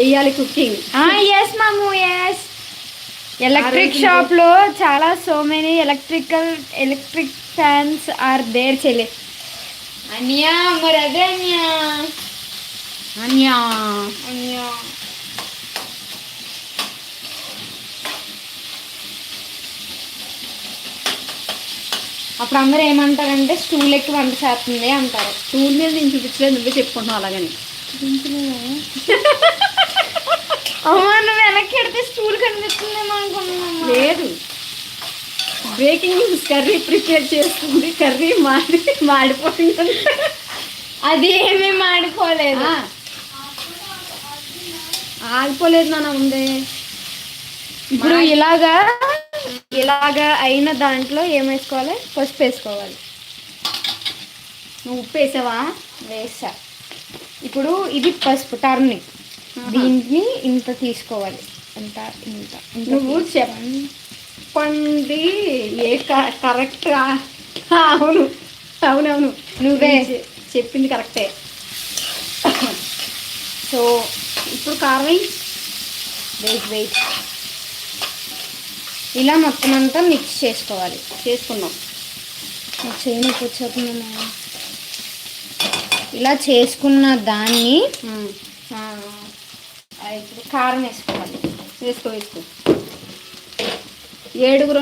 చెయ్యాలి cooking. Yes మాము yes. Electric shop లో చాలా so many electric fans are there చెల్లి. అన్యా మరి అదే అన్యా అన్యా అన్యా. అప్పుడు అందరూ ఏమంటారంటే స్టూల్ ఎక్కి వంట చేస్తుంది అంటారు. స్టూల్ మీద నేను చూపించలేదు, నువ్వే చెప్పుకుంటున్నావు అలాగని. అమ్మా నువ్వు వెనక్కి ఎడితే స్టూల్ కనిపిస్తుందేమో అనుకున్నాను. లేదు, బ్రేకింగ్ న్యూస్. కర్రీ ప్రిపేర్ చేస్తుంది, కర్రీ మాడిపోయింది. అది ఏమీ మాడిపోలేదు. ఆగిపోలేదు నాన్న, ఉంది. ఇప్పుడు ఇలాగా అయిన దాంట్లో ఏం వేసుకోవాలి? పసుపు వేసుకోవాలి. నువ్వు ఉప్పు వేసావా? వేసా. ఇప్పుడు ఇది పసుపు టర్నిక్. దీన్ని ఇంత తీసుకోవాలి. ఇంత ఇంత నువ్వు చెప్పండి ఏ కరెక్ట్. అవును అవునవును, నువ్వే చెప్పింది కరెక్టే. సో ఇప్పుడు కారం వెయిట్ ఇలా మొత్తం అంతా మిక్స్ చేసుకోవాలి. చేసుకున్నాం. చేయని కూర్చోకుండా ఇలా చేసుకున్న దాన్ని ఇప్పుడు కారం వేసుకోవాలి. వేసుకో 7 ఉన్న